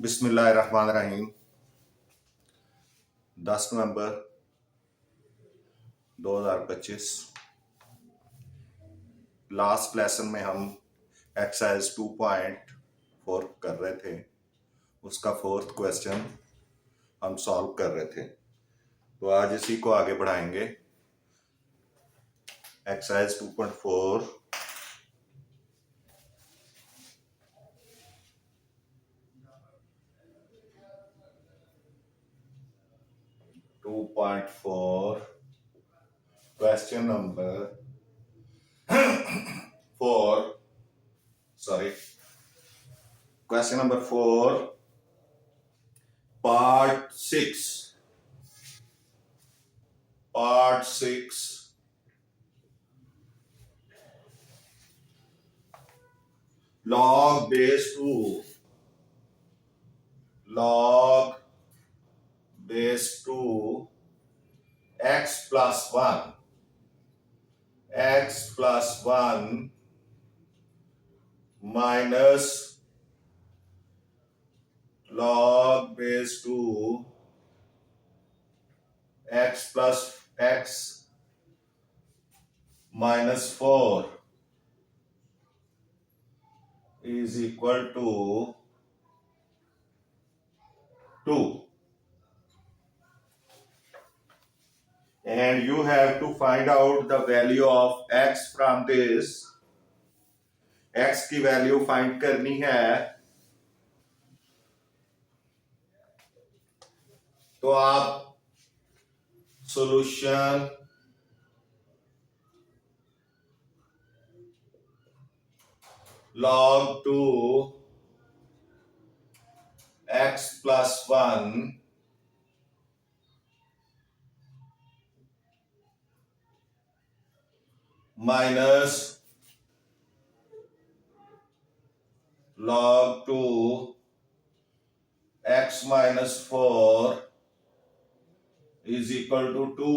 बिस्मिल्लाहिर्रहमानिर्रहीम। 10 नवंबर 2025। Last lesson में हम एक्सरसाइज 2.4 कर रहे थे। उसका फोर्थ क्वेश्चन हम सॉल्व कर रहे थे, तो आज इसी को आगे बढ़ाएंगे। Exercise 2.4 2.4 question number 4 question number 4 part 6 log base 2 x plus 1 minus log base 2 x plus x minus 4 is equal to 2, and you have to find out the value of x from this. x की value find करनी है, तो आप solution log 2 x plus 1 minus log 2 x minus 4 is equal to 2।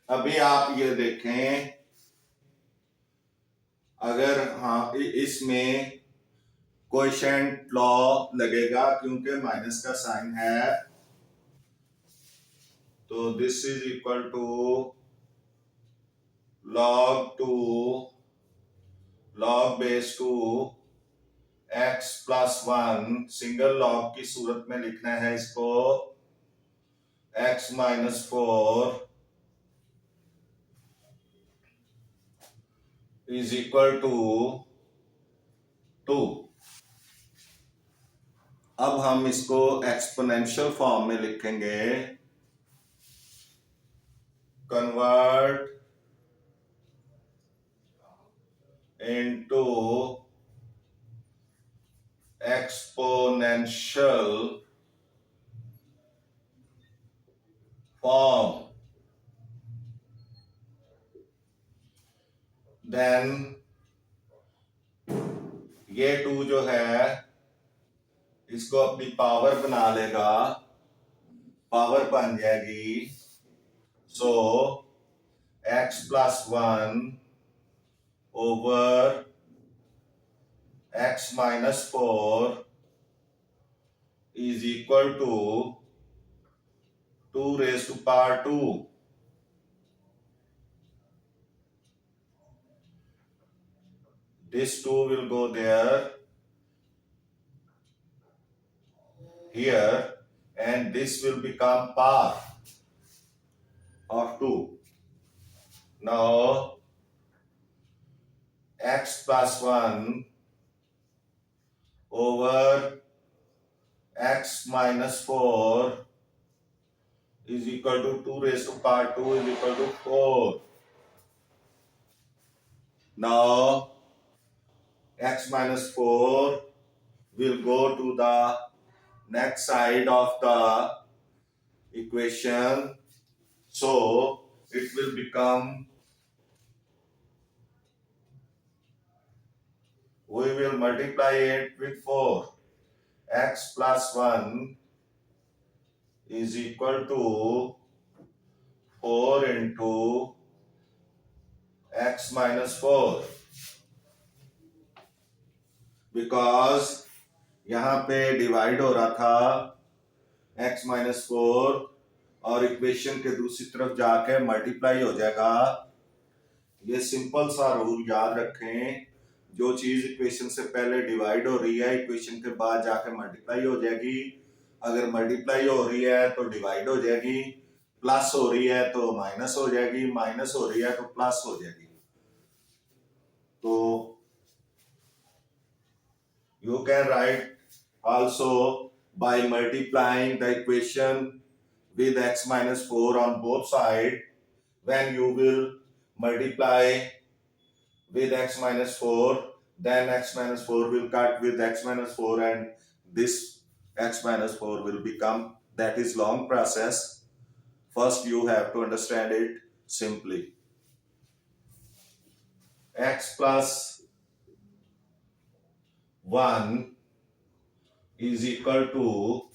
अभी आप ये देखें, अगर इसमें कोएफिशिएंट लॉ लगेगा क्योंकि माइनस का साइन है, तो this is equal to log 2 log base 2 x plus 1, single log की सूरत में लिखना है इसको, x minus 4 is equal to 2। अब हम इसको एक्सपोनेंशियल फॉर्म में लिखेंगे। Convert into exponential form, then ये 2 जो है इसको अपनी पावर बना लेगा, पावर बन जाएगी। सो x plus 1 over x minus 4 is equal to 2 raised to power 2। This 2 will go there, here, and this will become power of 2. Now x plus 1 over x minus 4 is equal to 2 raised to power 2 is equal to 4. Now x minus 4 will go to the next side of the equation, so it will become, we will multiply it with 4. X plus 1 is equal to 4 into x minus 4, because यहाँ पे divide हो रहा था x-4 और equation के दूसरी तरफ जाके मल्टीप्लाई हो जाएगा। ये सिंपल सा रूल याद रखें, जो चीज इक्वेशन से पहले डिवाइड हो रही है इक्वेशन के बाद जाके मल्टीप्लाई हो जाएगी। अगर मल्टीप्लाई हो रही है तो डिवाइड हो जाएगी, प्लस हो रही है तो माइनस हो जाएगी, माइनस हो रही है तो प्लस हो जाएगी। तो you can write also by multiplying the equation with x-4 on both sides. When you will multiply with x-4, then x-4 will cut with x-4 and this x-4 will become, that is long process. First you have to understand it simply. X plus 1 is equal to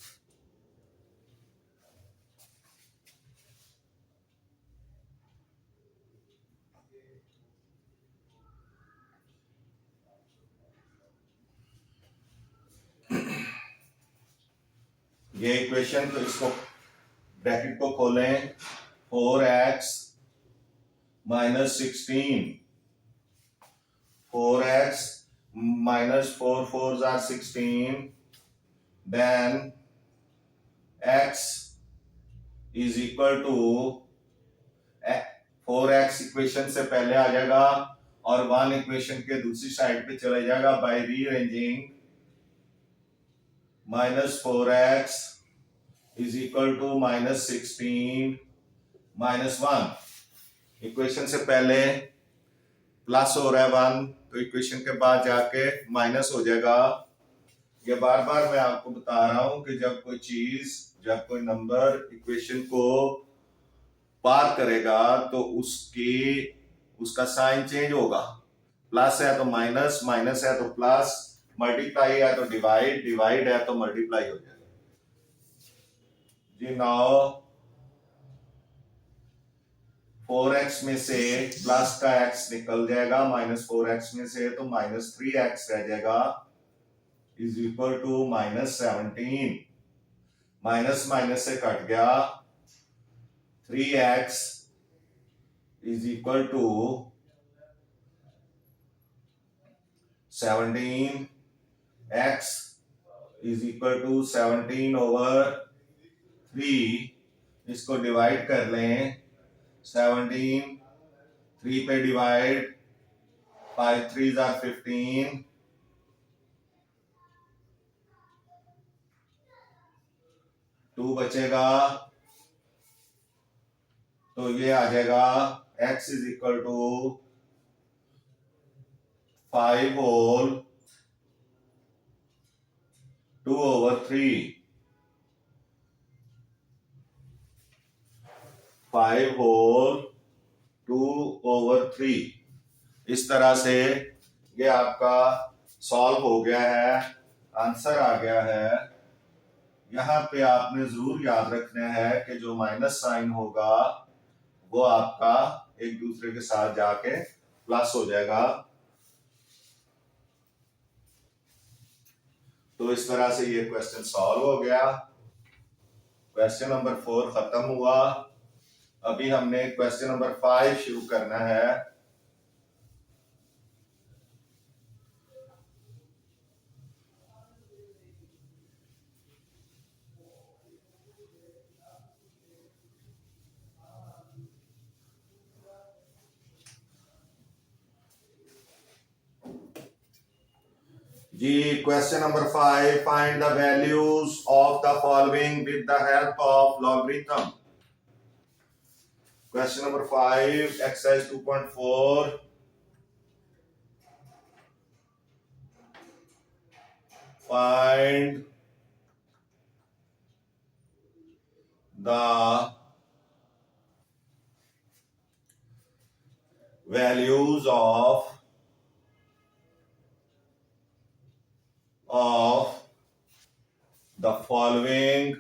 ये equation, तो इसको bracket को खोलें, 4x minus 16, 4x minus 4 4s are 16, then x is equal to 4x equation से पहले आ जाएगा और 1 equation के दूसरी साइड पे चला जाएगा by rearranging. -4x is equal to -16 minus 1। Equation से पहले प्लस हो रहा है 1, तो इक्वेशन के बाद जाके माइनस हो जाएगा। ये बार बार मैं आपको बता रहा हूं कि जब कोई चीज, जब कोई नंबर इक्वेशन को पार करेगा तो उसका साइन चेंज होगा। प्लस है तो माइनस, माइनस है तो प्लस, मल्टीप्लाई है तो डिवाइड, डिवाइड है तो मल्टीप्लाई हो जाएगा जी। नाउ 4x में से प्लस का x निकल जाएगा, -4x में से तो -3x रह जाएगा, is equal to -17। Minus minus से कट गया, 3x is equal to 17, x is equal to 17/3। इसको डिवाइड कर लें, 17, 3 पे डिवाइड, 5 3s are 15, 2 बचेगा, तो ये आ जाएगा x is equal to 5 whole 2/3, 5 whole 2/3। इस तरह से ये आपका सॉल्व हो गया है, आंसर आ गया है। यहाँ पे आपने जरूर याद रखना है कि जो माइनस साइन होगा वो आपका एक दूसरे के साथ जाके प्लस हो जाएगा। तो इस तरह से ये क्वेश्चन सॉल्व हो गया। क्वेश्चन नंबर 4 खत्म हुआ। अभी हमने क्वेश्चन नंबर 5 शुरू करना है। जी question number 5, find the values of the following with the help of logarithm. Question number 5, exercise 2.4, find the values of the following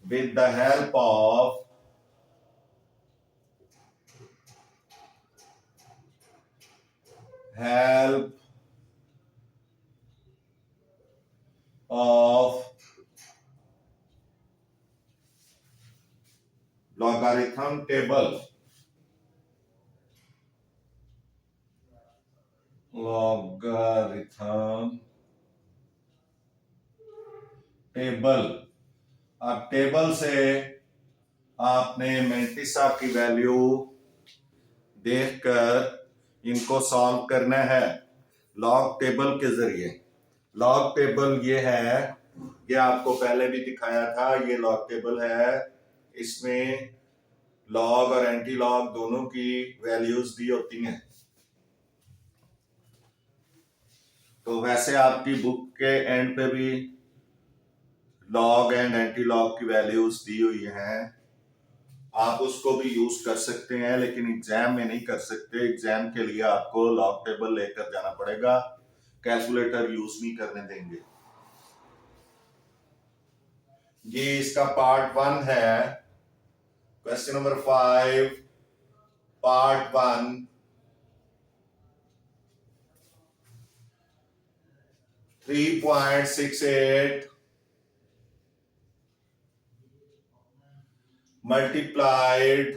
with the help of help of logarithm table. Logarithm table. अब table से आपने mantissa की value देखकर इनको solve करना है log table के जरिए। लॉग टेबल ये है, ये आपको पहले भी दिखाया था, ये लॉग टेबल है। इसमें लॉग और एंटी लॉग दोनों की वैल्यूज दी होती हैं। तो वैसे आपकी बुक के एंड पे भी लॉग एंड एंटी लॉग की वैल्यूज दी हुई हैं, आप उसको भी यूज कर सकते हैं, लेकिन एग्जाम में नहीं कर सकते। एग्जाम के लिए आपको लॉग टेबल लेकर जाना पड़ेगा, कैलकुलेटर यूज नहीं करने देंगे। ये इसका पार्ट 1 है, question number 5 part 1। 3.68 multiplied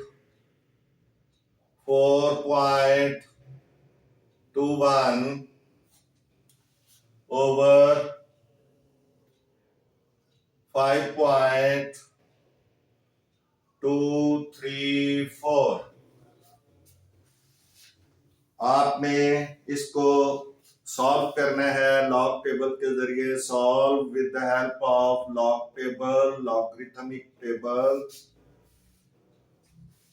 4.21 over 5.234। आपने इसको सॉल्व करना है लॉग टेबल के जरिए। Solve with the help of log table, logarithmic table.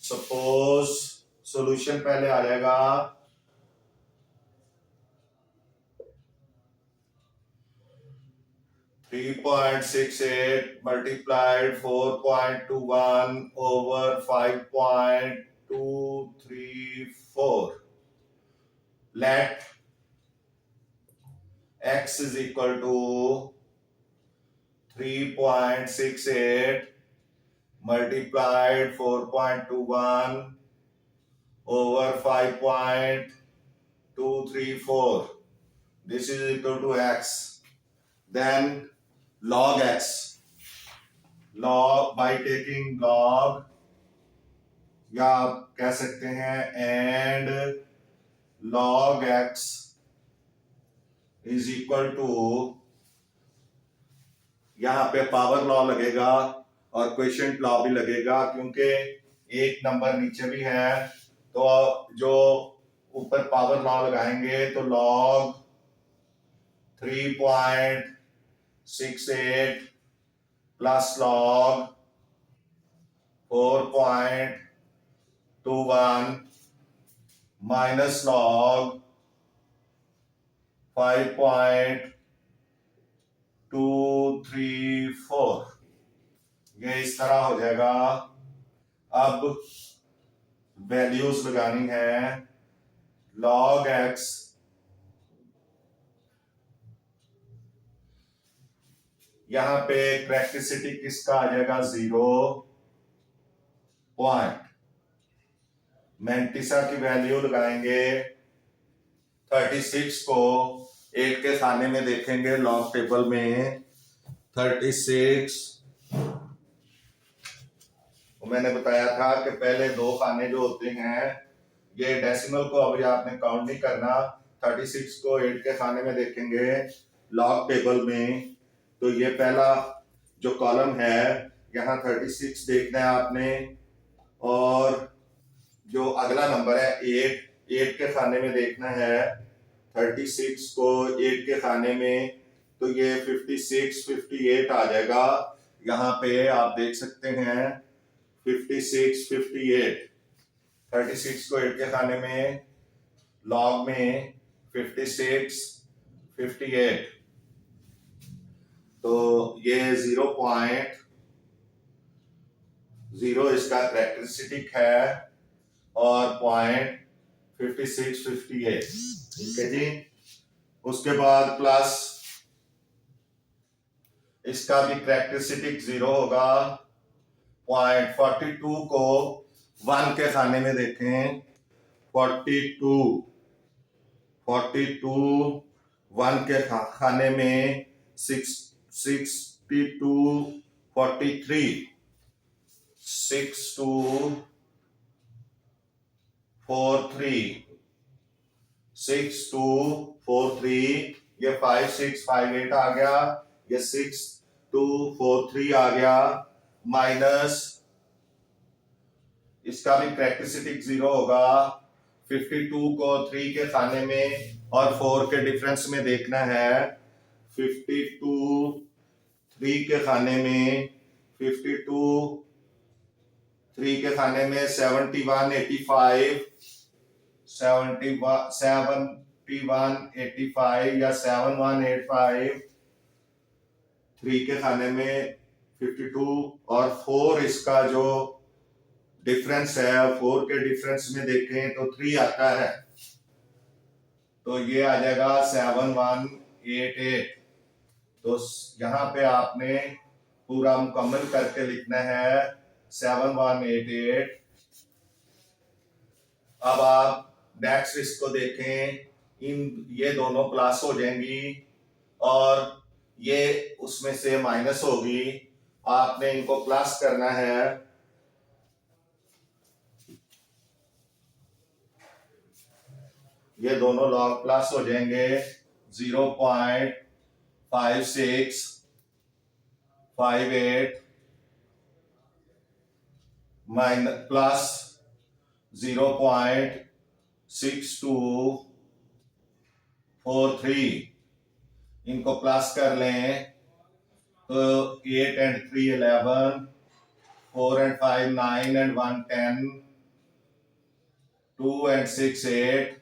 Suppose solution पहले आ जाएगा 3.68 multiplied 4.21 over 5.234. Let x is equal to 3.68 multiplied 4.21 over 5.234. This is equal to x. Then log x. Log by taking log, या आप कह सकते हैं and log x is equal to, यहां पे power law लगेगा और क्वोशिएंट लॉ भी लगेगा, क्योंकि एक नंबर नीचे भी है। तो जो ऊपर पावर लॉ लगाएंगे तो log 3.68 plus log 4.21 minus log 5.234, ये इस तरह हो जाएगा। अब वैल्यूज लगानी है। लॉग एक्स यहां पे करेक्टरिस्टिक किसका आ जाएगा 0 पॉइंट। मैंटिसा की वैल्यू लगाएंगे 36 को 8 के खाने में देखेंगे लॉग टेबल में 36। मैंने बताया था कि पहले दो खाने जो होते हैं, ये डेसिमल को अभी आपने काउंट नहीं करना। 36 को 8 के खाने में देखेंगे लॉग टेबल में, तो ये पहला जो कॉलम है यहाँ 36 देखना है आपने, और जो अगला नंबर है 8 के खाने में देखना है। 36 को 8 के खाने में, तो ये 56 58 आ जाएगा। यहाँ पे आप देख सकते हैं 56 58। 36 को 8 के खाने में, लॉग में 56 58, तो ये 0.0 इसका करेक्टरिस्टिक है और 0.56 58। ठीक है जी। उसके बाद प्लस इसका भी करेक्टरिस्टिक 0 होगा। 0.42 को 1 के खाने में देखें, 42 42 1 के खाने में 62 43 6243 6243 ये 5658 आ गया, ये 6243 आ गया, माइनस इसका भी कैरेक्टरिस्टिक 0 होगा। 52 को 3 के खाने में और 4 के डिफरेंस में देखना है। 52 3 के खाने में 52 3 के खाने में 71 85 या 7185 3 के खाने में 52 और 4 इसका जो डिफरेंस है 4 के डिफरेंस में देखें तो 3 आता है, तो ये आ जाएगा 7188। तो यहाँ पे आपने पूरा मुकम्मल करके लिखना है 7188। अब आप नेक्स्ट इसको देखें, ये दोनों प्लस हो जाएंगी और ये उसमें से माइनस होगी, आपने इनको प्लस करना है। ये दोनों लॉग प्लस हो जाएंगे 0.5658 माइनस प्लस 0.6243, इनको प्लस कर लें तो 8 and 3 11, 4 and 5 9 and 1 10, 2 and 6 8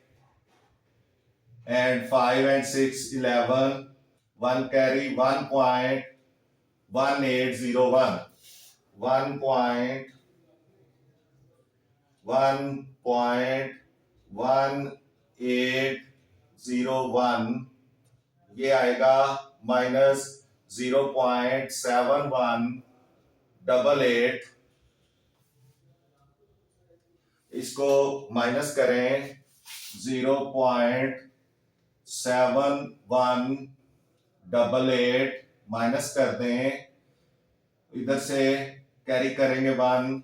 and 5 and 6 11, 1 carry 1.1801, 1.1801 ये आएगा, माइनस 0.7188, इसको माइनस करें 0.7188 माइनस कर दें, इधर से कैरी करेंगे 1,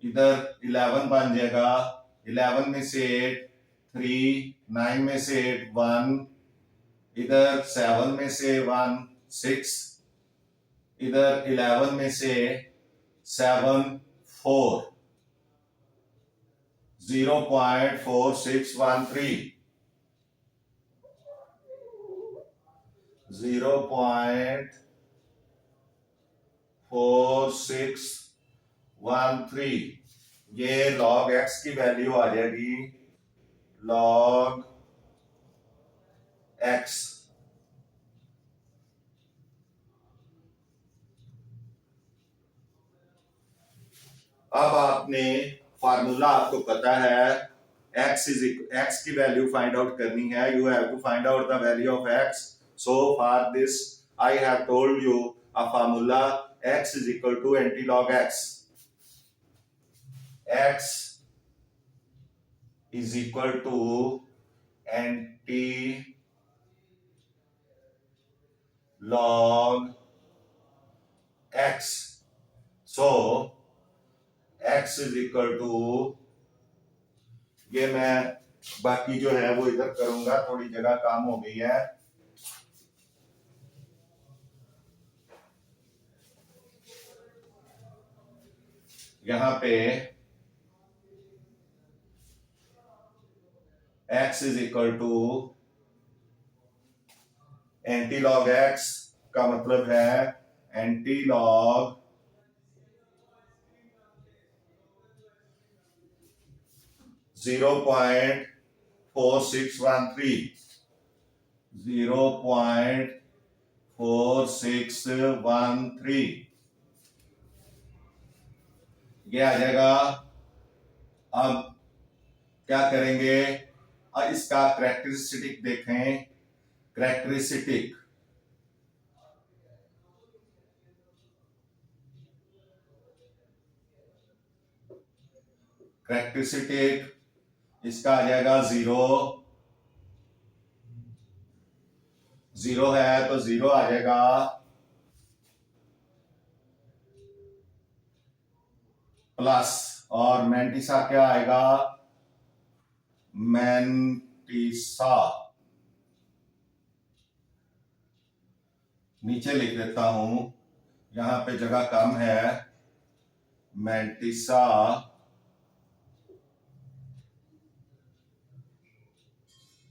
इधर 11 बन जाएगा, 11 में से 8 3, 9 में से 8 1, इधर 7 में से 1 6, इधर 11 में से 7 4, 0.4613, 0.4613 ये log x की वैल्यू आ जाएगी, log x। अब आपने फार्मूला आपको पता है, x की वैल्यू फाइंड आउट करनी है, you have to find out the value of x। So for this I have told you a formula, x is equal to anti-log x. x is equal to anti-log x. So x is equal to, ये मैं बाकी जो है वो इधर करूंगा, थोड़ी जगह काम हो गई है। यहां पे x is equal to anti-log x का मतलब है एंटी-लॉग 0.4613, 0.4613 ये आ जाएगा। अब क्या करेंगे, इसका कैरेक्टरिस्टिक देखें, कैरेक्टरिस्टिक इसका आ जाएगा 0, 0 है तो 0 आ जाएगा, प्लस, और मैंटिसा क्या आएगा, मैंटिसा नीचे लिख देता हूं, यहां पे जगह कम है। Mantissa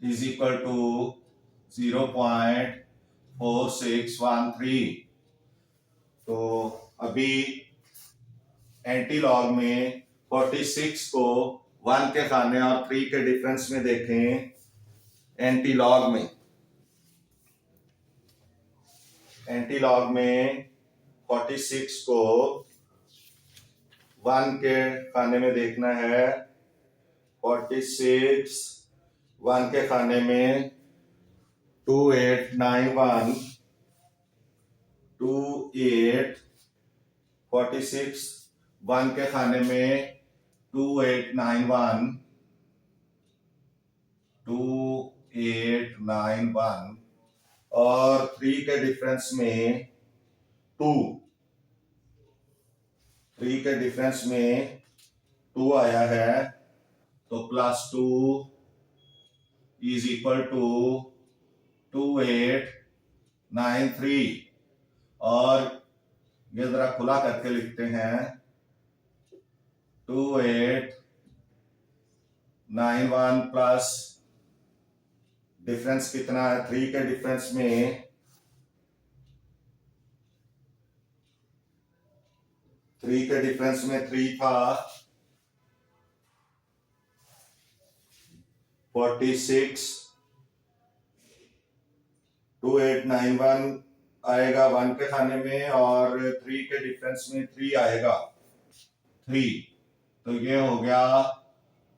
is equal to 0.4613। तो अभी एंटी लॉग में 46 को 1 के खाने और 3 के डिफरेंस में देखें। एंटी लॉग में 46 को 1 के खाने में देखना है। 46 1 के खाने में 2891, 46 1 के खाने में 2891 और 3 के डिफरेंस में 2 आया है, तो +2 इज इक्वल टू 2893। और ये जरा खुला करके लिखते हैं, 2891 प्लस डिफरेंस कितना है, 3 के डिफरेंस में 3 था, 46, 2891 आएगा 1 के खाने में और 3 के डिफरेंस में 3 आएगा, 3। तो ये हो गया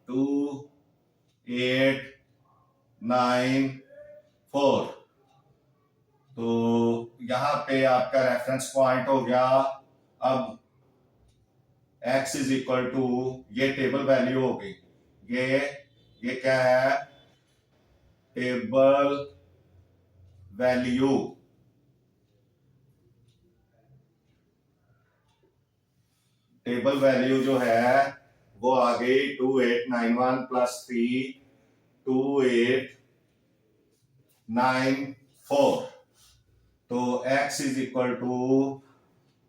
2894। तो यहां पे आपका रेफरेंस पॉइंट हो गया। अब x इज इक्वल टू, ये टेबल वैल्यू हो गई, ये क्या है, टेबल वैल्यू। टेबल वैल्यू जो है वो आ गई 2891 प्लस 3, 2894। तो x इज इक्वल टू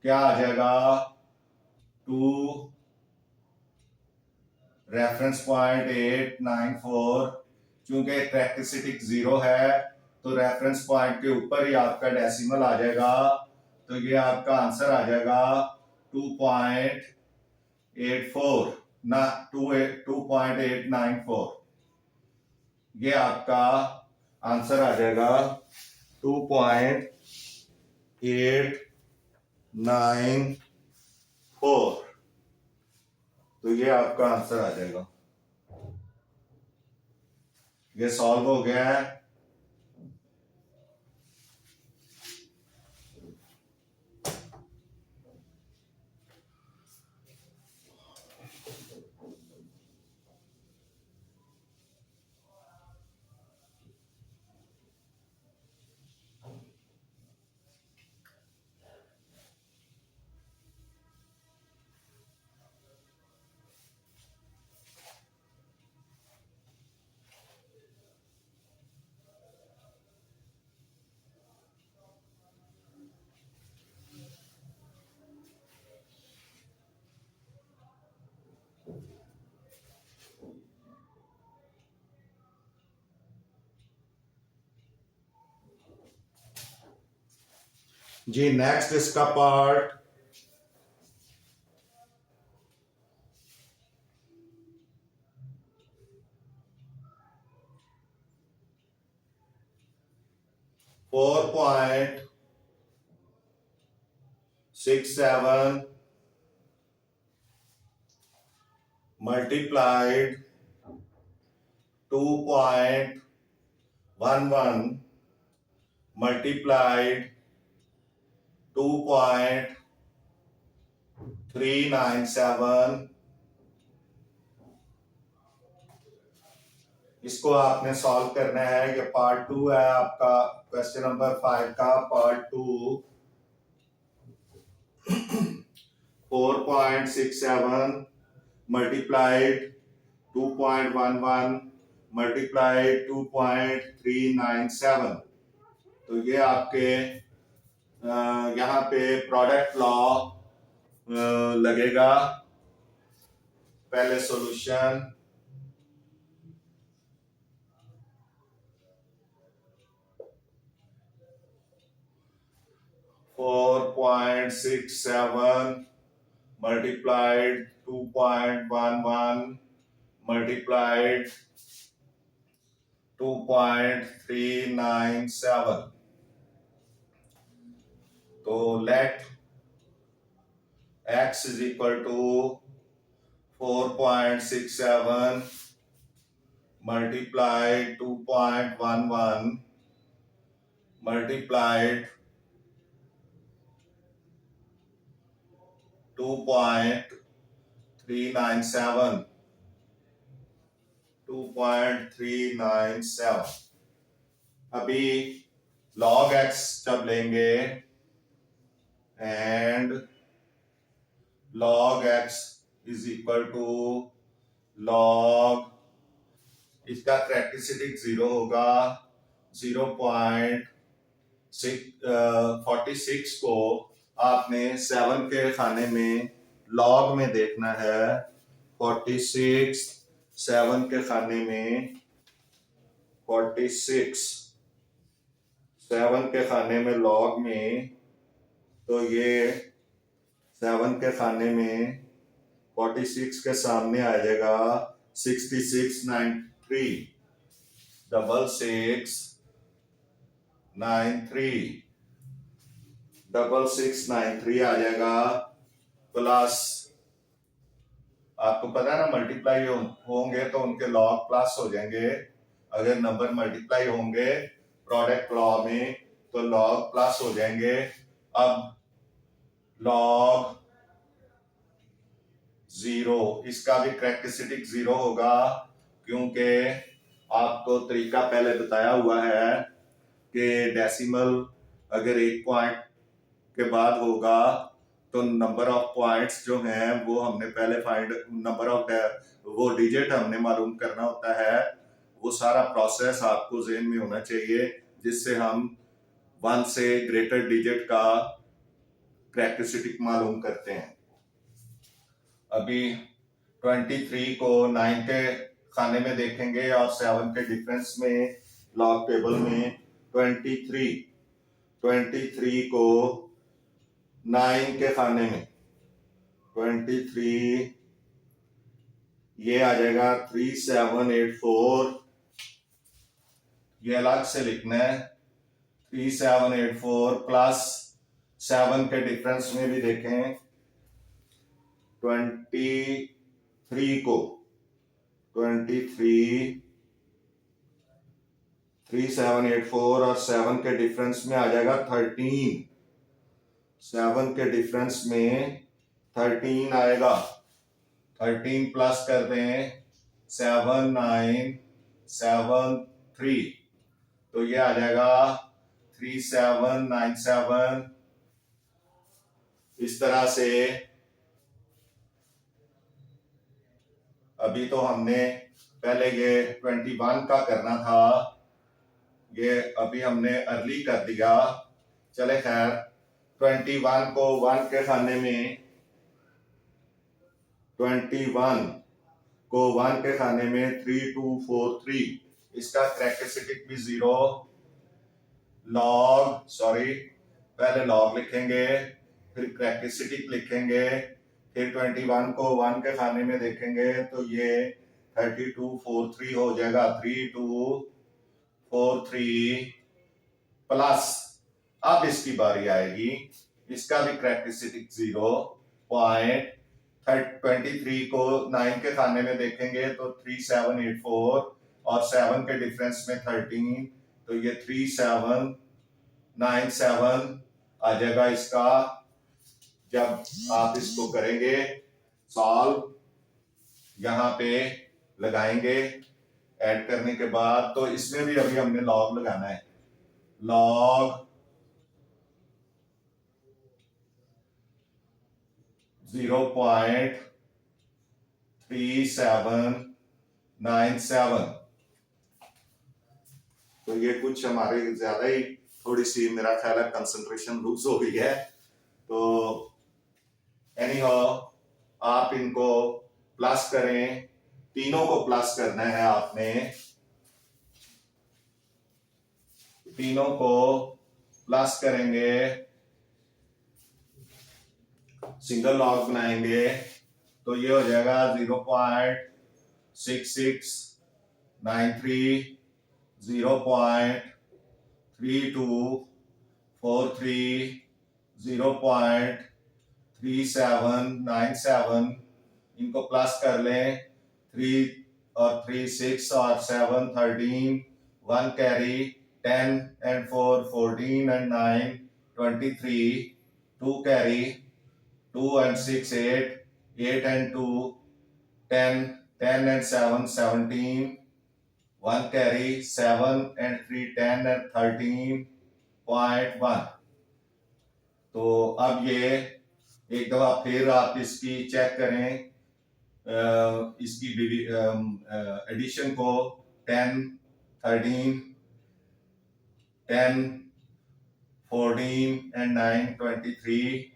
क्या आ जाएगा, 2 रेफरेंस पॉइंट 894। चूंकि कैरेक्टरिस्टिक 0 है तो रेफरेंस पॉइंट के ऊपर ही आपका डेसिमल आ जाएगा, तो ये आपका आंसर आ जाएगा 2.84 ना 2.894। ये आपका आंसर आ जाएगा 2.894। तो ये आपका आंसर आ जाएगा। ये सॉल्व हो गया है। जी नेक्स्ट इसका पार्ट 4.67 multiplied 2.11 multiplied 2.397 इसको आपने सॉल्व करना है। ये पार्ट 2 है आपका क्वेश्चन नंबर 5 का पार्ट 2। 4.67 multiplied 2.11 multiplied 2.397। तो ये आपके यहाँ पे प्रोडक्ट लॉ लगेगा। पहले सॉल्यूशन 4.67 multiplied 2.11 multiplied 2.397। तो let x is equal to 4.67 multiplied 2.11 multiplied 2.397 2.397। अभी log x जब लेंगे and log x is equal to log, इसका कैरेक्टरिस्टिक 0 होगा। 0.46 को आपने 7 के खाने में log में देखना है। 46 7 के खाने में 46 7 के खाने में log में, तो ये 7 के खाने में 46 के सामने आ जाएगा 6693 6693 आ जाएगा। प्लस आपको पता है ना मल्टीप्लाई होंगे तो उनके लॉग प्लस हो जाएंगे। अगर नंबर मल्टीप्लाई होंगे प्रोडक्ट लॉ में तो लॉग प्लस हो जाएंगे। अब लॉग 0, इसका भी कैरेक्टरिस्टिक 0 होगा, क्योंकि आपको तरीका पहले बताया हुआ है कि डेसिमल अगर एक पॉइंट के बाद होगा तो नंबर ऑफ पॉइंट्स जो हैं वो हमने पहले फाइंड, नंबर ऑफ वो डिजिट हमने मालूम करना होता है। वो सारा प्रोसेस आपको ज़हन में होना चाहिए, जिससे हम 1 से ग्रेटर डिजिट का कैरेक्टरिस्टिक मालूम करते हैं। अभी 23 को 9 के खाने में देखेंगे और 7 के डिफरेंस में लॉग टेबल में 23 को 9 के खाने में 23 ये आ जाएगा 3784। ये अलग से लिखना है 3784 प्लस 7 के डिफरेंस में भी देखें 23 को 3784 और 7 के डिफरेंस में आ जाएगा 13। 7 के डिफरेंस में 13 आएगा। 13 प्लस कर दें 7973, तो ये आ जाएगा 3797। इस तरह से अभी तो हमने पहले ये 21 का करना था, ये अभी हमने अर्ली कर दिया। चले खैर 21 को 1 के खाने में 21 को 1 के खाने में 3243, इसका कैरेक्टरिस्टिक भी 0। पहले लॉग लिखेंगे फिर कैरेक्टरिस्टिक लिखेंगे, फिर 21 को 1 के खाने में देखेंगे तो ये 3243 हो जाएगा। 3243 प्लस, अब इसकी बारी आएगी, इसका भी कैरेक्टरिस्टिक 0.23 को 9 के खाने में देखेंगे तो 3784 और 7 के डिफरेंस में 13, तो ये 3797 आ जाएगा इसका। जब आप इसको करेंगे सॉल्व, यहां पे लगाएंगे ऐड करने के बाद तो इसमें भी अभी हमने लॉग लगाना है, लॉग 0.3797। तो ये कुछ हमारे ज्यादा ही थोड़ी सी मेरा ख्याल है कंसंट्रेशन लूज हो गई है। तो एनी हाउ आप इनको प्लस करें, तीनों को प्लस करना है आपने, तीनों को प्लस करेंगे, सिंगल लॉग बनाएंगे तो ये हो जाएगा 0.6693, 0.3243, 0.3797, इनको प्लस कर लें, 3 और 3 6 और 7 13, 1 carry, 10 and 4 14 and 9 23, 2 carry, 2 and 6 8, 8 and 2 10, 10 and 7 17, 1 carry, 7 and 3 10 and 13.1। तो अब ये एक दफा फिर आप इसकी चेक करें, इसकी एडिशन को 10 13 10 14 and 9 23,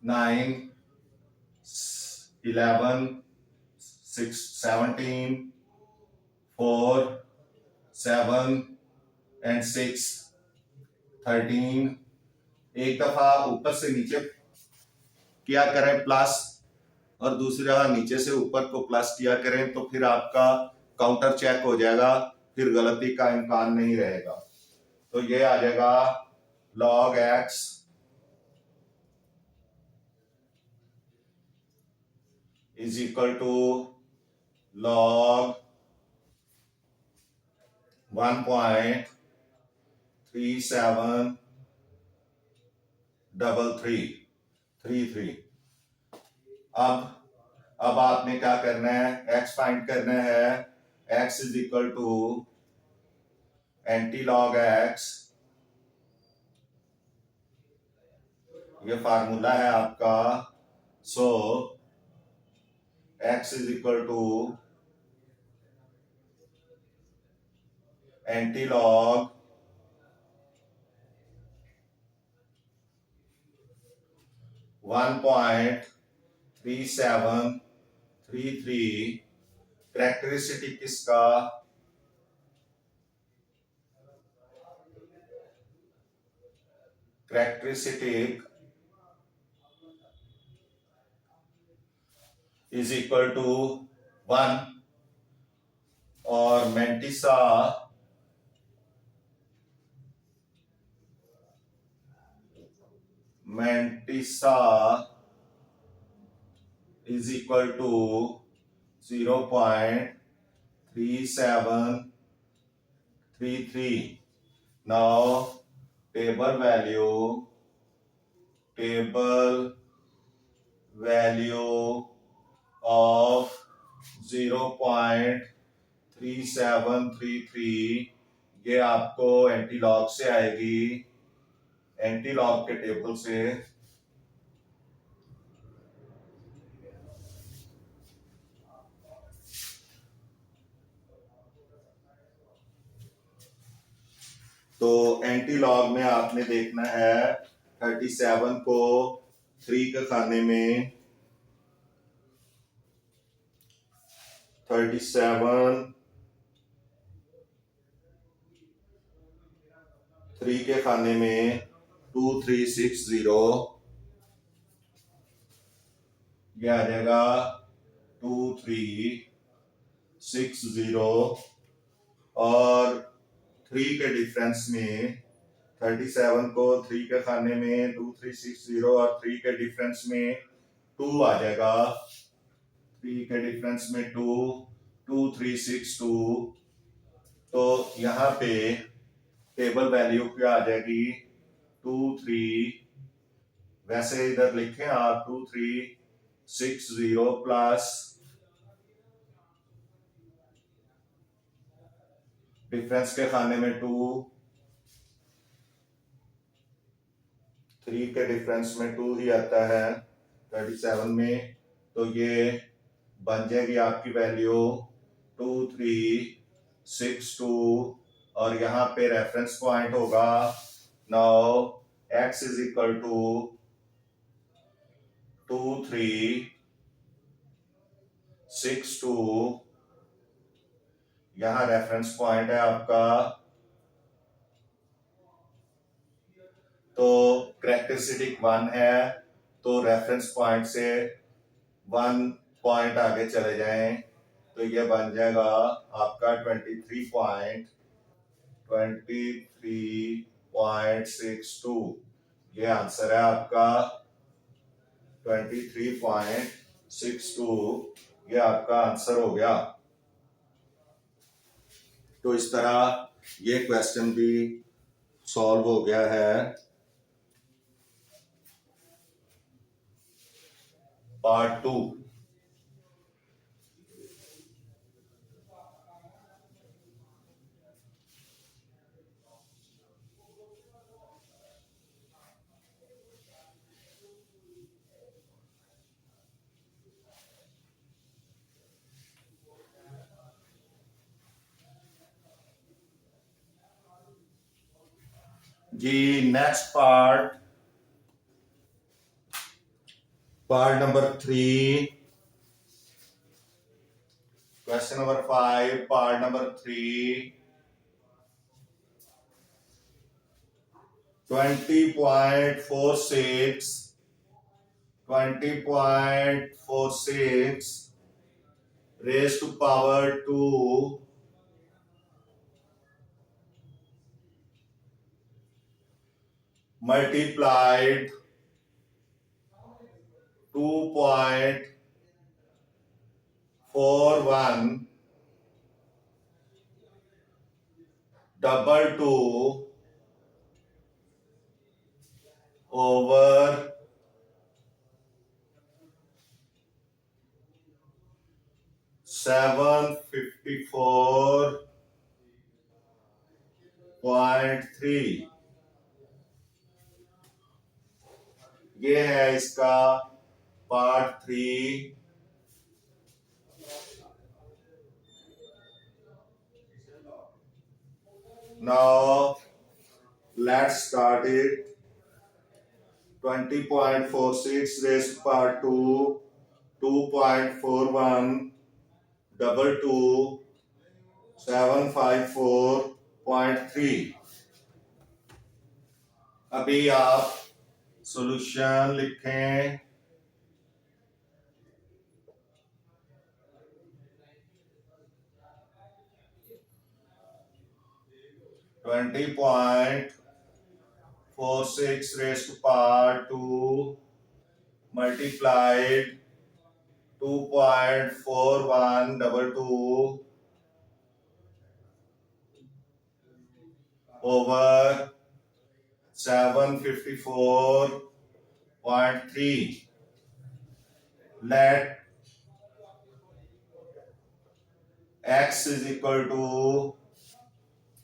9 11 6 17, 4 7 and 6 13। एक दफा ऊपर से नीचे किया करें प्लस, और दूसरी दफा नीचे से ऊपर को प्लस किया करें, तो फिर आपका काउंटर चेक हो जाएगा, फिर गलती का इम्कान नहीं रहेगा। तो ये आ जाएगा log x is equal to log 1.3733। अब आपने क्या करना है, x फाइंड करना है, x is equal to anti log x, ये फार्मूला है आपका। So x is equal to anti log 1.3733। Characteristic किसका, कैरेक्टरिस्टिक इज इक्वल टू 1, और mantissa is equal to 0.3733। now table value of 0.3733 ये आपको एंटी लॉग से आएगी, एंटी लॉग के टेबल से। तो एंटी लॉग में आपने देखना है 37 को 3 के खाने में, 37 3 के खाने में 2360, ये आ जाएगा 2360, और 3 के डिफरेंस में 37 को 3 के खाने में 2360 और 3 के डिफरेंस में 2 आ जाएगा, 3 के डिफरेंस में 2 2362। तो यहाँ पे टेबल वैल्यू क्या आ जाएगी 23, वैसे इधर लिखें आप 2360 प्लस डिफरेंस के खाने में 2, 3 के डिफरेंस में 2 ही आता है 37 में, तो ये बन जाएगी आपकी वैल्यू 2362, और यहाँ पे रेफरेंस पॉइंट होगा, now x is equal to 2362, यहाँ रेफरेंस पॉइंट है आपका। तो कैरेक्टरिस्टिक 1 है, तो रेफरेंस पॉइंट से 1 पॉइंट आगे चले जाएं, तो ये बन जाएगा आपका 23.62, ये आंसर है आपका 23.62, ये आपका आंसर हो गया। तो इस तरह ये क्वेश्चन भी सॉल्व हो गया है। पार्ट 2, जी next part number 3, question number 5, part number 3, 20.46 raised to power 2 multiplied 2.41 double 2 over 754.3, ये है इसका part 3। Now let's start it. 20.46 raised to power 2, 2.41 double 2, 754.3। अभी आप सॉल्यूशन लिखें। Twenty point 46 raised to power 2 multiplied 2.41 double 2 over 754.3. Let x is equal to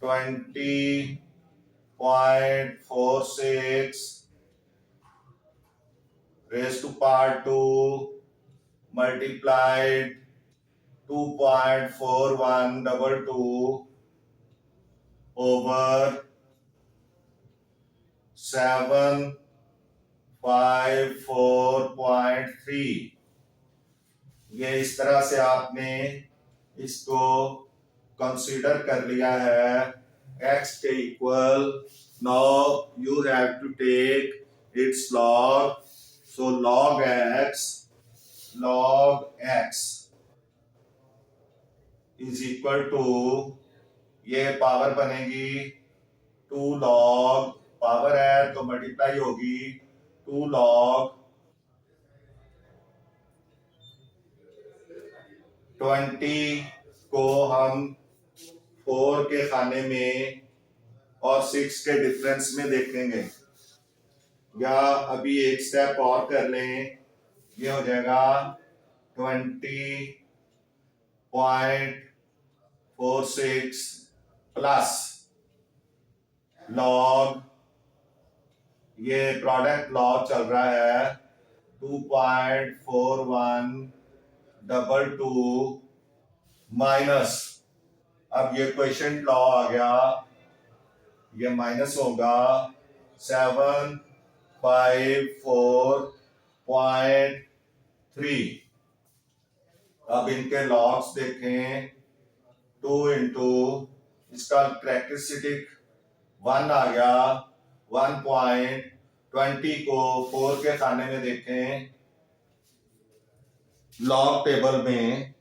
20.46 raised to power 2 multiplied 2.41 double 2 over 754.3। ये इस तरह से आपने इसको कंसीडर कर लिया है x के equal. Now you have to take its log, so log x is equal to, ये पावर बनेगी 2 log, पावर है तो मल्टीप्लाई होगी 2 log 20 को हम 4 के खाने में और 6 के डिफरेंस में देखेंगे, या अभी एक स्टेप और कर लें, ये हो जाएगा 20.46 प्लस लॉग, ये प्रोडक्ट लॉग चल रहा है 2.4122 माइनस, अब ये क्वेश्चन लॉ आ गया, ये माइनस होगा 754.3। अब इनके लॉग्स देखें, 2 इंटू इसका करेक्टरिस्टिक 1 आ गया, 1.20 को 4 के खाने में देखें, लॉग टेबल में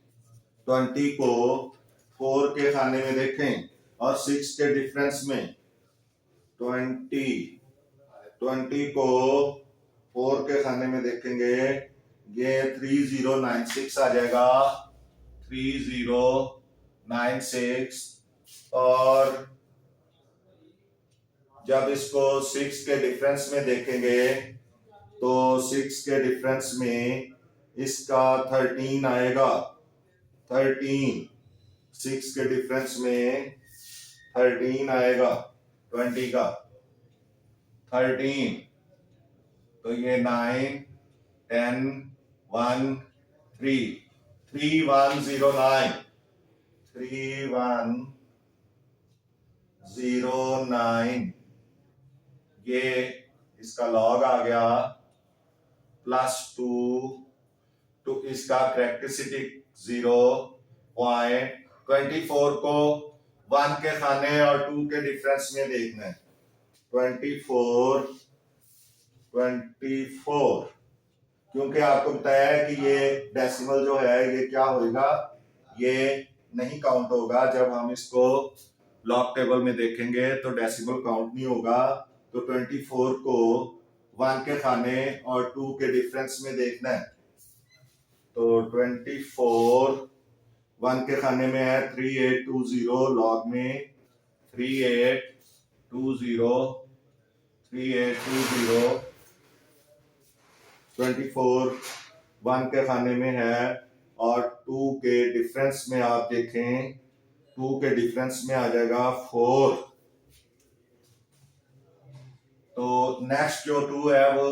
20 को 4 के खाने में देखें और 6 के डिफरेंस में 20 को 4 के खाने में देखेंगे, ये 3096 आ जाएगा, 3096। और जब इसको 6 के डिफरेंस में देखेंगे तो 6 के डिफरेंस में इसका 13 आएगा, 13, 6 के डिफरेंस में 13 आएगा, 20 का 13, तो ये 9, 10, 1, 3, 3109, 3109, ये इसका लॉग आ गया, प्लस 2 तो इसका करेक्टरिस्टिक 0.24 को 1 के खाने और 2 के डिफरेंस में देखना है, 24, क्योंकि आपको बताया है कि ये डेसिमल जो है ये क्या होगा, ये नहीं काउंट होगा। जब हम इसको लॉग टेबल में देखेंगे तो डेसिमल काउंट नहीं होगा, तो 24 को 1 के खाने और 2 के डिफरेंस में देखना है, तो 24 1 के खाने में है 3820, लॉग में 3820, 24 1 के खाने में है और 2 के डिफरेंस में आप देखें, 2 के डिफरेंस में आ जाएगा 4। तो नेक्स्ट जो 2 है वो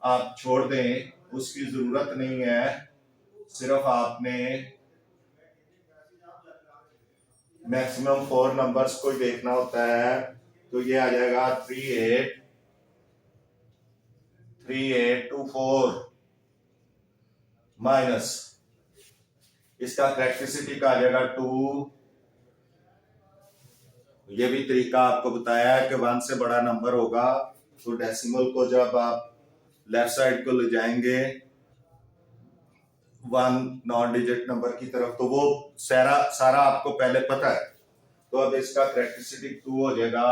आप छोड़ दें, उसकी जरूरत नहीं है, सिर्फ आपने मैक्सिमम 4 नंबर्स को देखना होता है। तो ये आ जाएगा 3824 माइनस इसका करेक्टरिस्टिक आ जाएगा 2। ये भी तरीका आपको बताया है कि 1 से बड़ा नंबर होगा तो डेसिमल को जब आप लेफ्ट साइड को ले जाएंगे 1 नॉन डिजिट नंबर की तरफ, तो वो सारा आपको पहले पता है। तो अब इसका करेक्टरिस्टिक 2 हो जाएगा,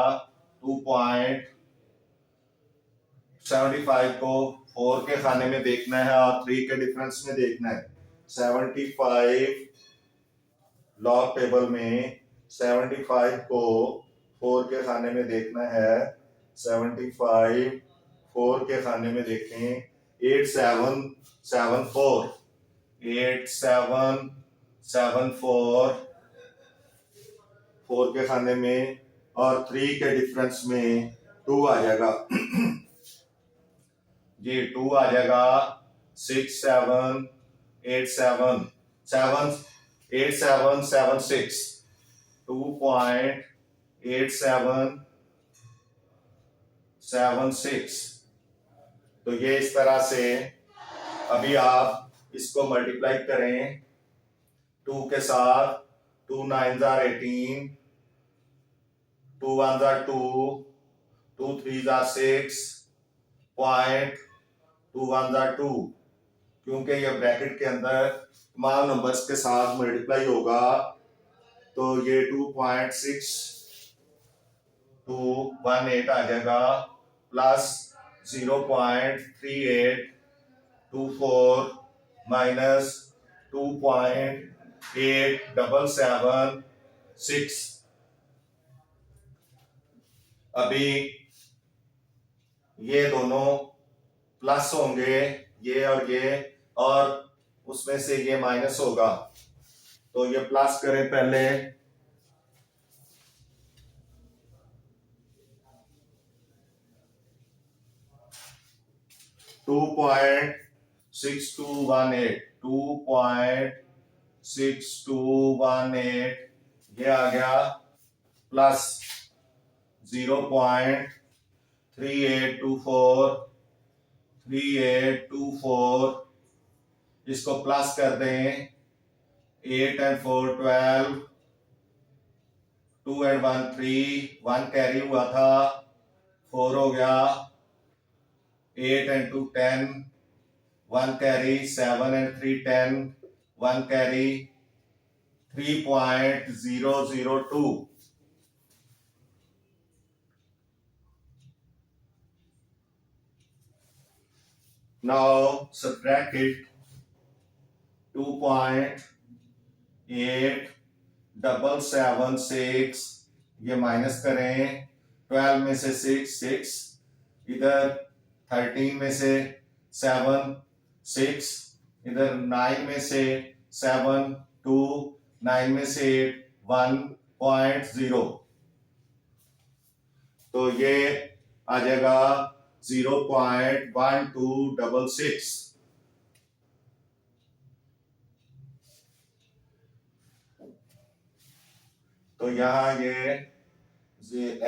2.75 को 4 के खाने में देखना है और 3 के डिफरेंस में देखना है। 75 लॉग टेबल में 75 को 4 के खाने में देखना है, 75 4 के खाने में देखें, 8774 4 के खाने में और 3 के डिफरेंस में 2 आ जाएगा ये 2 आ जाएगा 8776 2.8776। तो ये इस तरह से अभी आप इसको मल्टीप्लाई करें 2 के साथ, 2 9s are 18, 2 1s are 2, 2 3s are 6, 2 1s are 2, क्योंकि ये ब्रैकेट के अंदर तमाम नंबर्स के साथ मल्टीप्लाई होगा, तो ये 2.6218 आ जाएगा प्लस 0.3824 माइनस 2.8776। अभी ये दोनों प्लस होंगे, ये और उसमें से ये माइनस होगा, तो ये प्लस करें पहले, 2.6218, 2.6218, ये आ गया प्लस 0.3824, 3824, इसको प्लस कर दें, 8 and 4 12, 2 and 1 3, 1 कैरी हुआ था, 4 हो गया, 8 and 2 10, 1 carry, 7 and 3 10, 1 carry, 3.002. Now subtract it. 2.8776, ये माइनस करें, 12 में से 6 इधर, 13 में से 7 6, इधर 9 में से 7 2, 9 में से 8 1.0, तो ये आ जाएगा 0.1266। तो यहां ये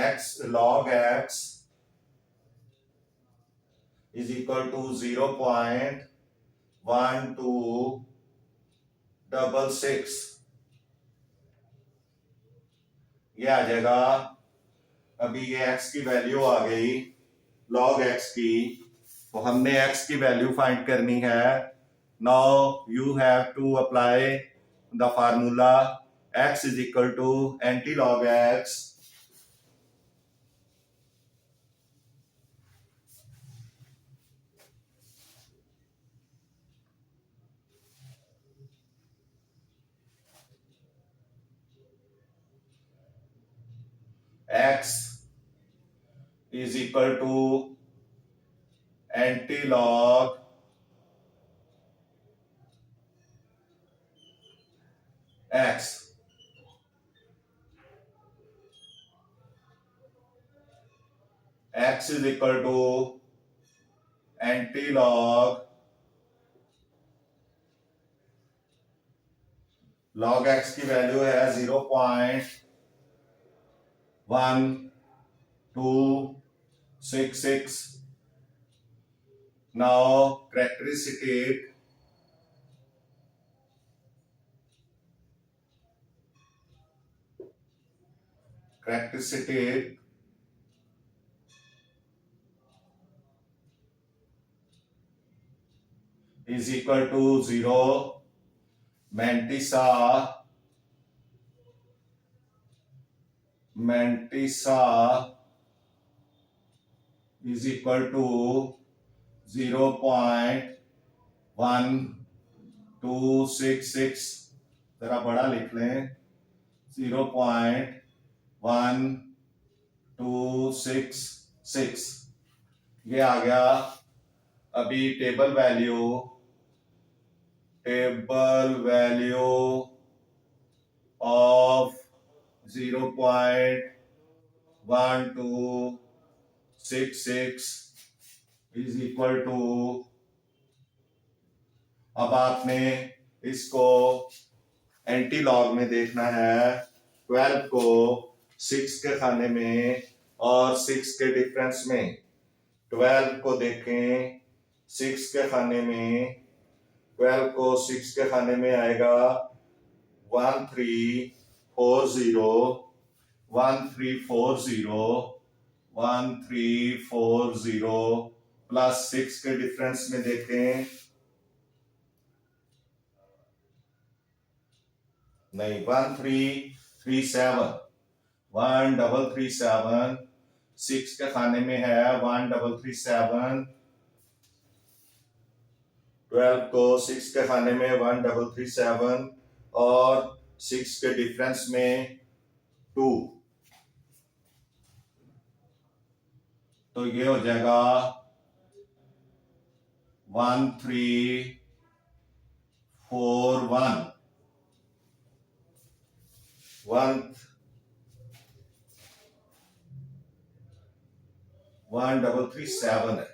x log x is equal to 0.1266, ये आ जाएगा। अभी ये x की वैल्यू आ गई log x की, तो हमने x की वैल्यू फाइंड करनी है। Now you have to apply the formula x is equal to anti log x, x is equal to anti log x, x is equal to anti log x की value है 0.1266। Now characteristic is equal to 0, Mantissa is equal to 0.1266, जरा बड़ा लिख लें, 0.1266, ये आ गया। अभी table value of 0.1266 is equal to, अब आपने इसको एंटी लॉग में देखना है। 12 को 6 के खाने में और 6 के डिफरेंस में, 12 को देखें 6 के खाने में, 12 को 6 के खाने में आएगा 1340 प्लस 6 के डिफरेंस में देखें, नहीं 1337, 6 के खाने में है 1337, 12 को 6 के खाने में 1337 और 6 के डिफरेंस में 2, तो ये हो जाएगा 1341, 1337 है,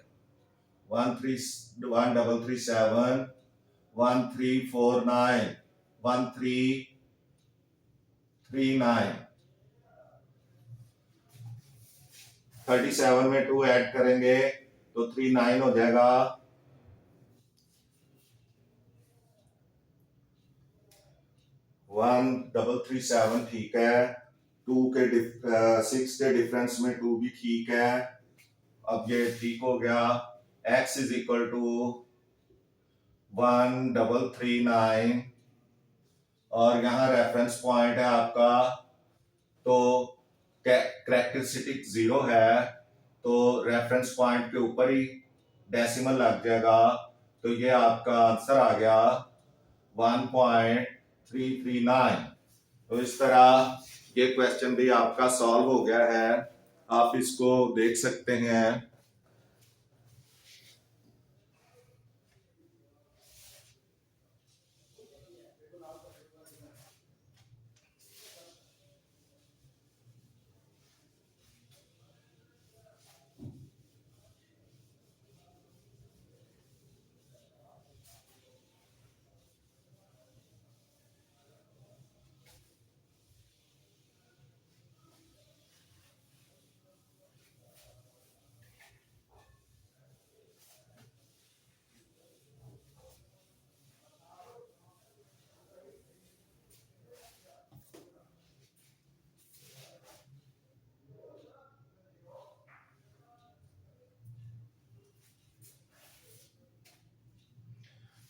1337 1349 1339 37 में 2 ऐड करेंगे तो 39 हो जाएगा। 1337 ठीक है। 6 के डिफरेंस में 2 भी ठीक है। अब ये ठीक हो गया। x इज इक्वल टू 1339 और यहाँ रेफरेंस पॉइंट है आपका, तो कैरेक्टरिस्टिक 0 है तो रेफरेंस पॉइंट के ऊपर ही डेसिमल लग जाएगा, तो ये आपका आंसर आ गया 1.339। तो इस तरह ये क्वेश्चन भी आपका सॉल्व हो गया है, आप इसको देख सकते हैं।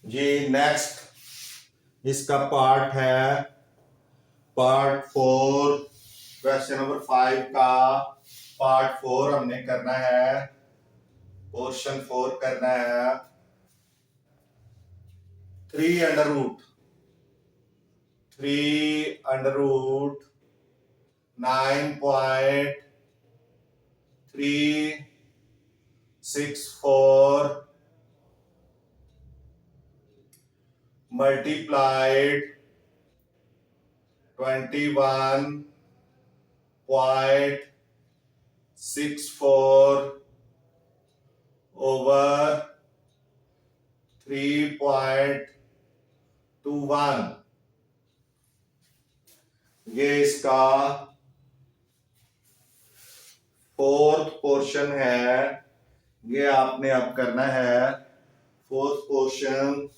जी नेक्स्ट इसका पार्ट है पार्ट 4, क्वेश्चन नंबर 5 का पार्ट 4 हमने करना है, पोर्शन 4 करना है। 3 √3 multiplied 21.64 over 3.21, ये इसका फोर्थ पोर्शन है। ये आपने अब करना है फोर्थ पोर्शन।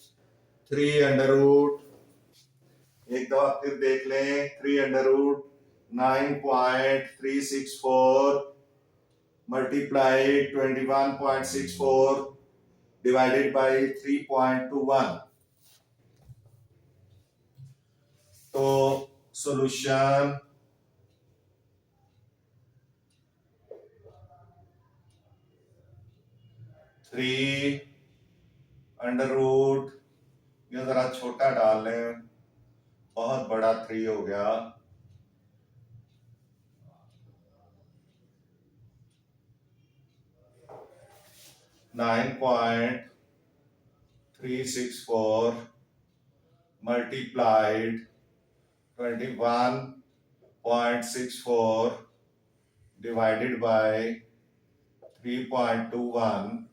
3 एक दफा फिर देख लें। 3 √9.364 multiplied 21.64 divided by 3.21। तो सॉल्यूशन थ्री अंडर रूट, ये जरा छोटा डाल लें, बहुत बड़ा 3 हो गया। 9.364 multiplied 21.64 divided by 3.21।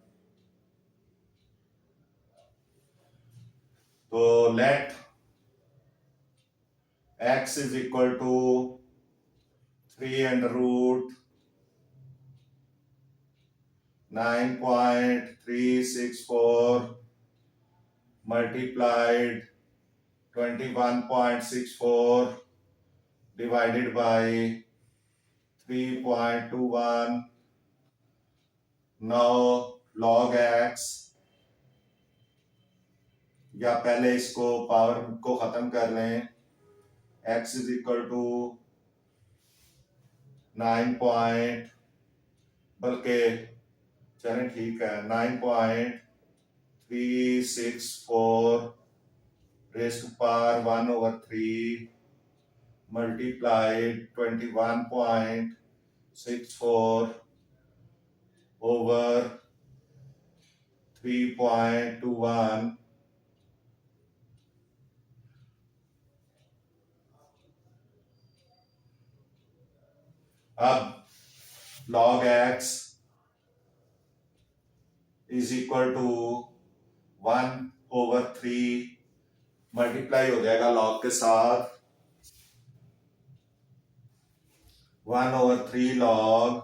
तो late x is equal to 3 √9.364 multiplied 21.64 divided by 3.21। now log x, या पहले इसको पावर को खत्म कर लें। x इज इक्वल टू 9 बल्कि चलें ठीक है 9.364 raise to power 1/3 multiplied 21.64 over 3.21। अब log x is equal to 1/3 multiply हो जाएगा लॉग के साथ 1/3 log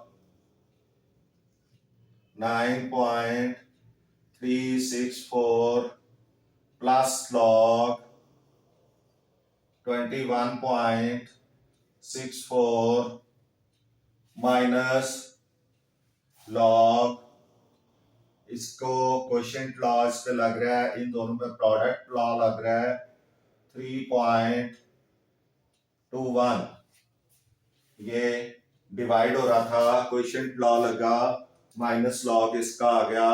9.364 plus log 21.64 minus log, इसको क्वोशिएंट लॉ इस पे लग रहा है, इन दोनों पे प्रोडक्ट लॉ लग रहा है 3.21। ये डिवाइड हो रहा था, क्वोशिएंट लॉ लगा, माइनस लॉग इसका आ गया।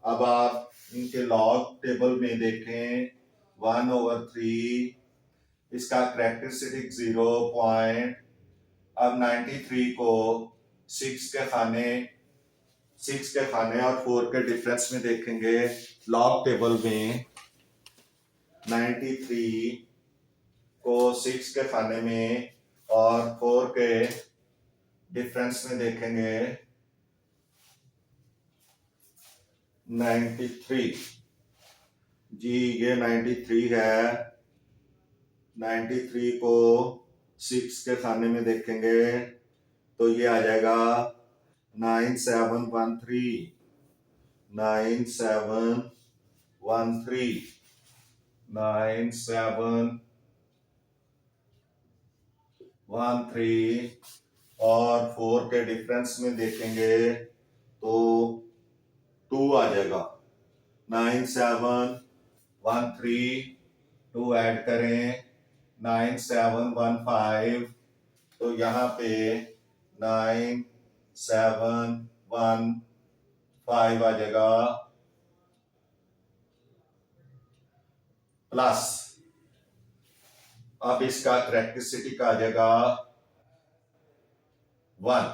अब आप इनके लॉग टेबल में देखें 1/3, इसका कैरेक्टरिस्टिक 0 पॉइंट। अब 93 को 6 के खाने और 4 के डिफरेंस में देखेंगे लॉग टेबल में। 93 को 6 के खाने में और 4 के डिफरेंस में देखेंगे 93 जी, ये 93 है। 93 को 6 के खाने में देखेंगे तो ये आ जाएगा 9713 9713 9713 और 4 के डिफरेंस में देखेंगे तो 2 आ जाएगा। 9713 2 ऐड करें 9715 तो यहाँ पे 9715 आ जाएगा प्लस, अब इसका कैरेक्टरिस्टिक आ जाएगा 1,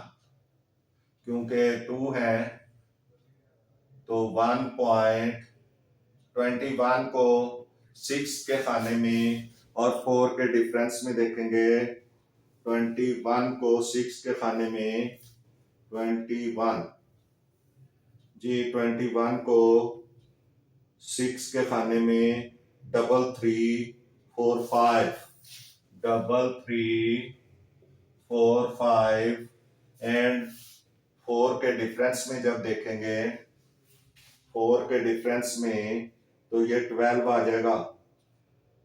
क्योंकि 2 है तो 1.21 को 6 के खाने में और 4 के डिफरेंस में देखेंगे 21 को 6 के खाने में 21 जी, 21 को 6 के खाने में 3345 एंड 4 के डिफरेंस में जब देखेंगे 4 के डिफरेंस में तो ये 12 आ जाएगा।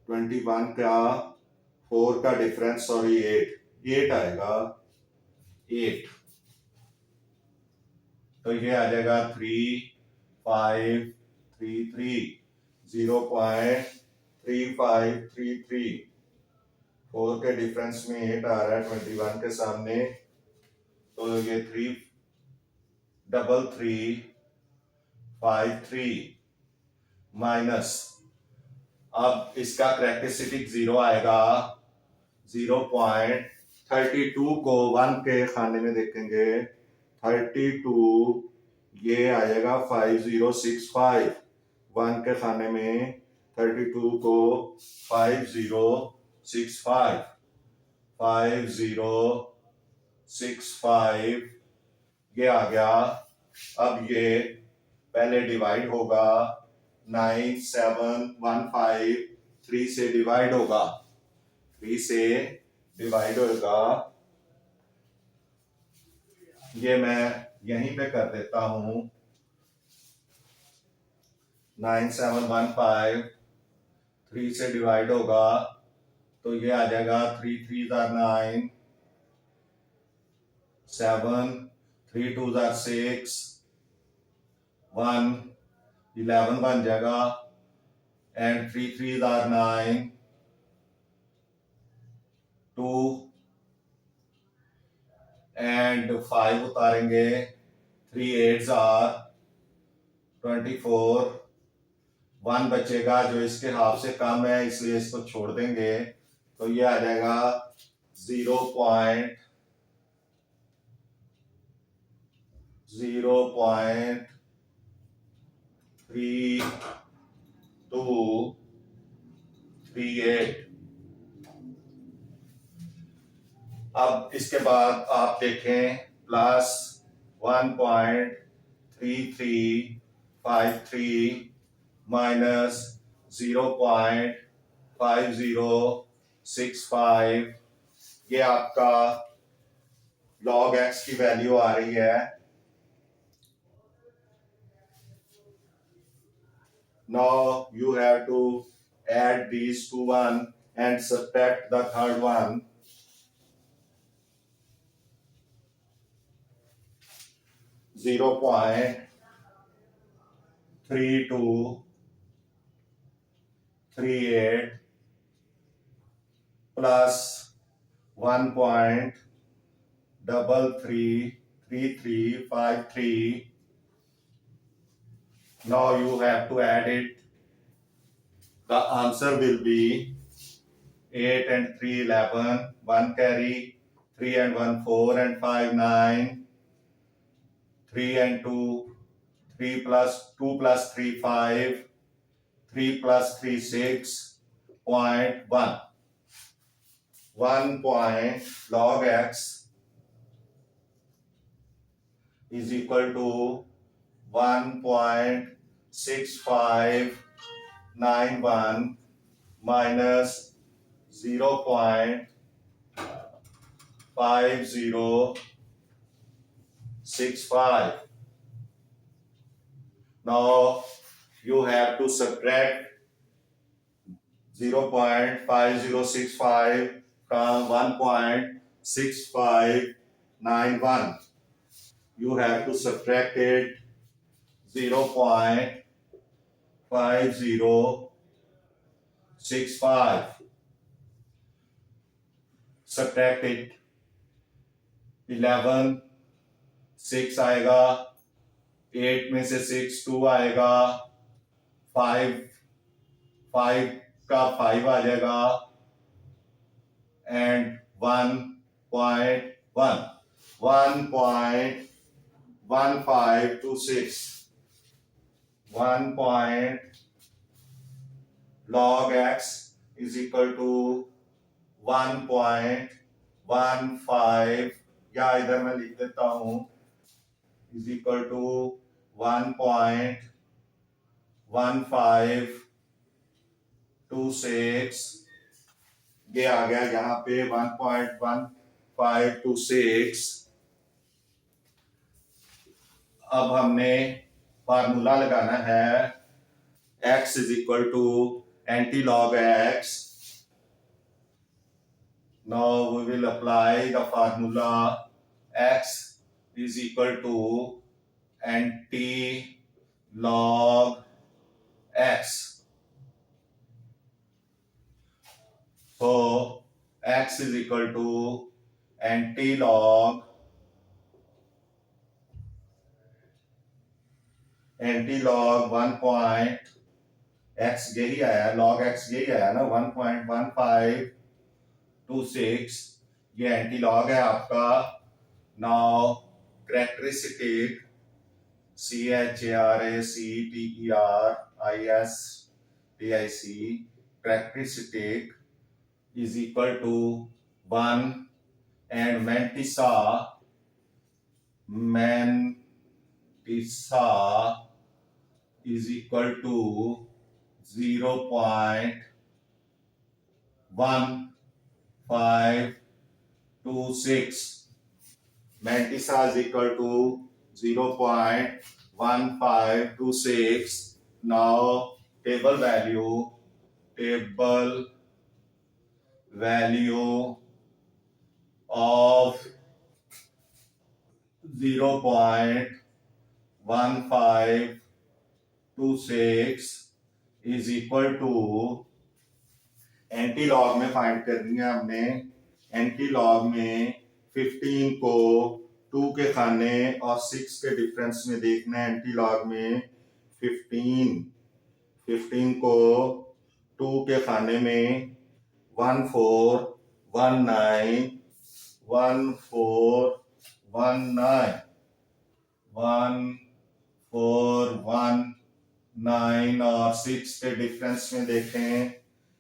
21 का 4 का डिफरेंस, सॉरी 8 आएगा 8, तो ये आ जाएगा 3533 0.3533। 4 के डिफरेंस में 8 आ रहा है 21 के सामने, तो ये 33353 माइनस, अब इसका कैरेक्टरिस्टिक 0 आएगा। 0.32 को 1 के खाने में देखेंगे 32, ये आ जाएगा 5065। 1 के खाने में 32 को 5065 ये आ गया। अब ये पहले डिवाइड होगा 9715 3 से डिवाइड होगा, 3 से डिवाइड होगा। ये मैं यहीं पे कर देता हूं 9715 3 से डिवाइड होगा तो ये आ जाएगा 3 3 9 7 3 2 6 1 11 बन जाएगा एंड 3 3 9 2 एंड 5 उतारेंगे 3 8 24, 1 बचेगा जो इसके हाफ से कम है इसलिए इसको छोड़ देंगे तो ये आ जाएगा 0.3238। अब इसके बाद आप देखें प्लस 1.33 53 माइनस 0.5065, ये आपका log x की वैल्यू आ रही है। Now you have to add these two one and subtract the third one. 0.3238 plus 1.333353. Now you have to add it. The answer will be 8 and 3 11, 1 carry, 3 and 1 4 and 5 9, 3 and 2 3 plus 2 plus 3 5, 3 plus 3 6.1. 1 point log x is equal to 1.6591 minus 0.5065. Now you have to subtract 0.5065 from 1.6591. You have to subtract it 0.5065. Subtract it. 11 6 आएगा, 8 में से 6 2 आएगा, 5 5 का 5 आ जाएगा and 1.1 1.1526 1 log x is equal to 1.15, या इधर मैं लिख देता हूं, is equal to 1.1526. ये आ गया यहाँ पे 1.1526. अब हमने फार्मूला लगाना है x is equal to anti-log x. Now we will apply the formula x is equal to anti-log x. So x is equal to anti-log 1 point x यही आया, log x यही आया ना, 1.1526. ये एंटी-लॉग है आपका. Now characteristic CHARACTERISTIC characteristic is equal to 1 and mantissa is equal to 0.1526. Mantissa is equal to 0.1526. Now table value of 0.1526 is equal to, anti log में find करनी है हमने. एंटी लॉग में 15 को 2 के खाने और 6 के डिफरेंस में देखना है. एंटी लॉग में 15 को 2 के खाने में 1419 और 6 के डिफरेंस में देखें.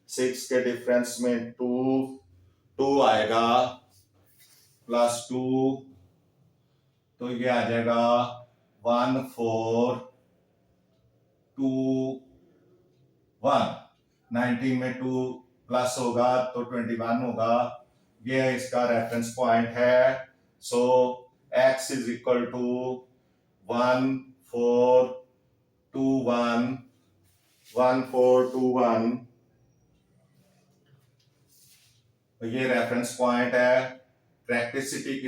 6 के डिफरेंस में 2 आएगा प्लस 2, तो ये आ जाएगा 1419. 21, 19 में 2 प्लस होगा तो 21 होगा। ये इसका रेफरेंस पॉइंट है। सो x इज इक्वल टू 1421, 1421। तो ये रेफरेंस पॉइंट है। करेक्टिसिटी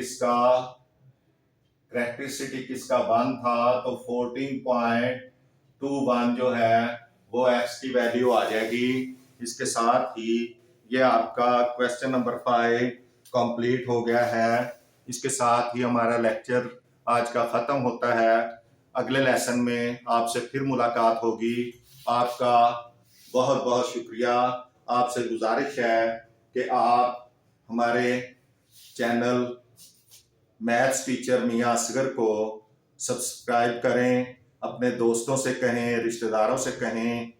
किसका 1 था, तो 14.21 जो है वो x की वैल्यू आ जाएगी। इसके साथ ही ये आपका क्वेश्चन नंबर 5 कंप्लीट हो गया है। इसके साथ ही हमारा लेक्चर आज का खत्म होता है। अगले लेसन में आपसे फिर मुलाकात होगी। आपका बहुत बहुत शुक्रिया। आपसे गुजारिश है कि आप हमारे चैनल मैथ्स टीचर मियां असगर को सब्सक्राइब करें, अपने दोस्तों से कहें, रिश्तेदारों से कहें,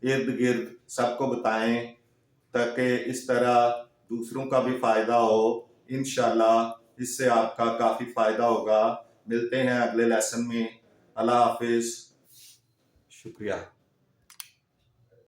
इर्द गिर्द सबको बताएं, ताकि इस तरह दूसरों का भी फायदा हो। इंशाल्लाह इससे आपका काफी फायदा होगा। मिलते हैं अगले लेसन में। अल्लाह हाफिज। शुक्रिया।